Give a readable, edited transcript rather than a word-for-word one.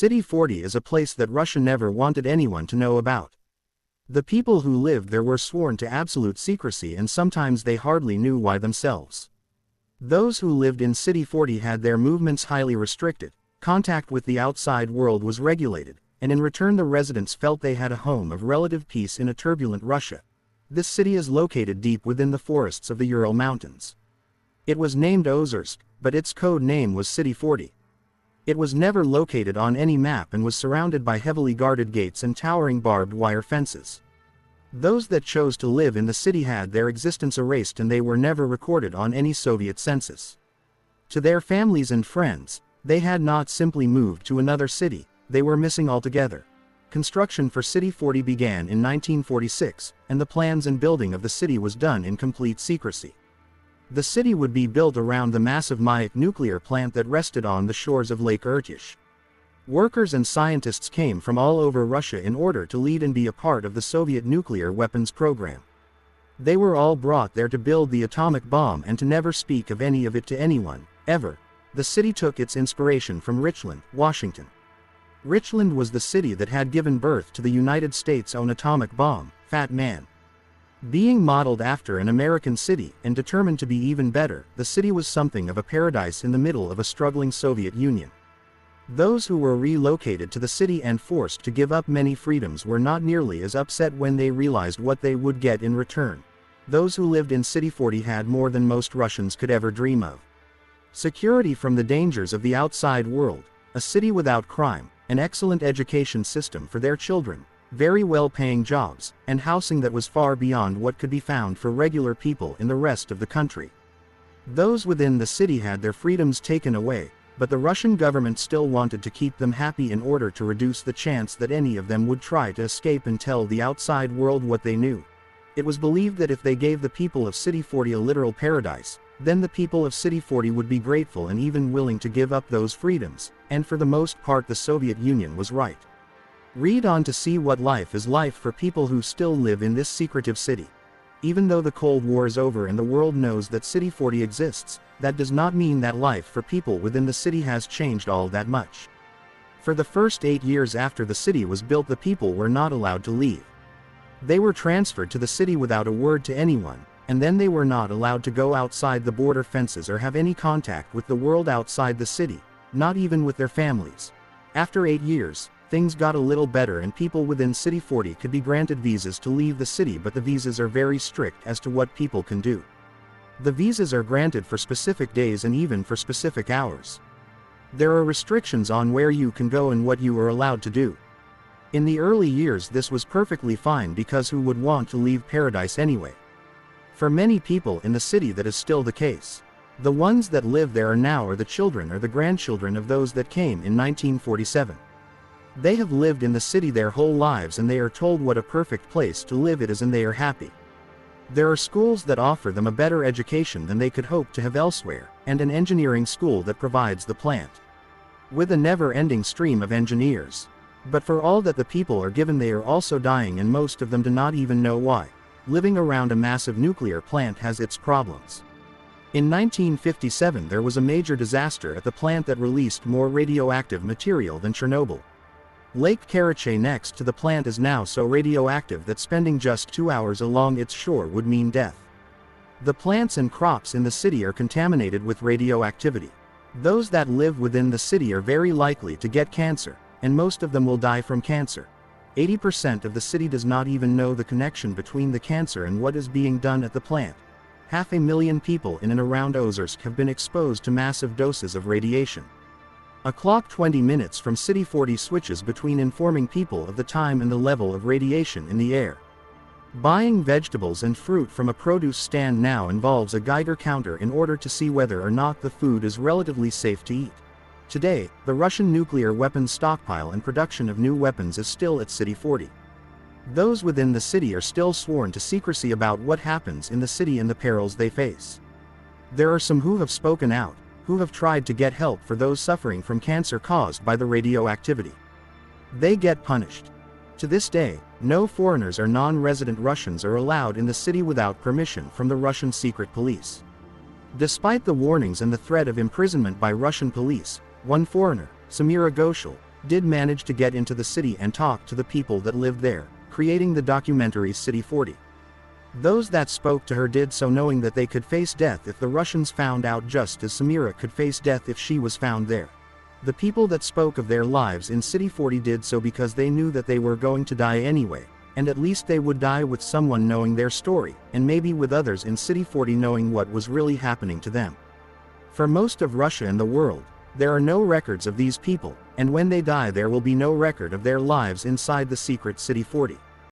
City 40 is a place that Russia never wanted anyone to know about. The people who lived there were sworn to absolute secrecy, and sometimes they hardly knew why themselves. Those who lived in City 40 had their movements highly restricted, contact with the outside world was regulated, and in return the residents felt they had a home of relative peace in a turbulent Russia. This city is located deep within the forests of the Ural Mountains. It was named Ozersk, but its code name was City 40. It was never located on any map and was surrounded by heavily guarded gates and towering barbed wire fences. Those that chose to live in the city had their existence erased, and they were never recorded on any Soviet census. To their families and friends, they had not simply moved to another city, they were missing altogether. Construction for City 40 began in 1946, and the plans and building of the city was done in complete secrecy. The city would be built around the massive Mayak nuclear plant that rested on the shores of Lake Irtysh. Workers and scientists came from all over Russia in order to lead and be a part of the Soviet nuclear weapons program. They were all brought there to build the atomic bomb and to never speak of any of it to anyone, ever. The city took its inspiration from Richland, Washington. Richland was the city that had given birth to the United States' own atomic bomb, Fat Man. Being modeled after an American city and determined to be even better, the city was something of a paradise in the middle of a struggling Soviet Union. Those who were relocated to the city and forced to give up many freedoms were not nearly as upset when they realized what they would get in return. Those who lived in City 40 had more than most Russians could ever dream of. Security from the dangers of the outside world, a city without crime, an excellent education system for their children, very well-paying jobs, and housing that was far beyond what could be found for regular people in the rest of the country. Those within the city had their freedoms taken away, but the Russian government still wanted to keep them happy in order to reduce the chance that any of them would try to escape and tell the outside world what they knew. It was believed that if they gave the people of City 40 a literal paradise, then the people of City 40 would be grateful and even willing to give up those freedoms, and for the most part the Soviet Union was right. Read on to see what life is like for people who still live in this secretive city. Even though the Cold War is over and the world knows that City 40 exists, that does not mean that life for people within the city has changed all that much. For the first 8 years after the city was built, the people were not allowed to leave. They were transferred to the city without a word to anyone, and then they were not allowed to go outside the border fences or have any contact with the world outside the city, not even with their families. After 8 years, things got a little better and people within City 40 could be granted visas to leave the city, but the visas are very strict as to what people can do. The visas are granted for specific days and even for specific hours. There are restrictions on where you can go and what you are allowed to do. In the early years this was perfectly fine, because who would want to leave paradise anyway? For many people in the city that is still the case. The ones that live there now are the children or the grandchildren of those that came in 1947. They have lived in the city their whole lives and they are told what a perfect place to live it is, and they are happy. There are schools that offer them a better education than they could hope to have elsewhere, and an engineering school that provides the plant with a never-ending stream of engineers. But for all that the people are given, they are also dying, and most of them do not even know why. Living around a massive nuclear plant has its problems. In 1957 there was a major disaster at the plant that released more radioactive material than Chernobyl. Lake Karachay next to the plant is now so radioactive that spending just 2 hours along its shore would mean death. The plants and crops in the city are contaminated with radioactivity. Those that live within the city are very likely to get cancer, and most of them will die from cancer. 80% of the city does not even know the connection between the cancer and what is being done at the plant. 500,000 people in and around Ozersk have been exposed to massive doses of radiation. A clock 20 minutes from City 40 switches between informing people of the time and the level of radiation in the air. Buying vegetables and fruit from a produce stand now involves a Geiger counter in order to see whether or not the food is relatively safe to eat. Today, the Russian nuclear weapons stockpile and production of new weapons is still at City 40. Those within the city are still sworn to secrecy about what happens in the city and the perils they face. There are some who have spoken out, who have tried to get help for those suffering from cancer caused by the radioactivity. They get punished. To this day, no foreigners or non-resident Russians are allowed in the city without permission from the Russian secret police. Despite the warnings and the threat of imprisonment by Russian police, one foreigner, Samira Goshal, did manage to get into the city and talk to the people that lived there, creating the documentary City 40. Those that spoke to her did so knowing that they could face death if the Russians found out, just as Samira could face death if she was found there. The people that spoke of their lives in City 40 did so because they knew that they were going to die anyway, and at least they would die with someone knowing their story, and maybe with others in City 40 knowing what was really happening to them. For most of Russia and the world, there are no records of these people, and when they die there will be no record of their lives inside the secret City 40.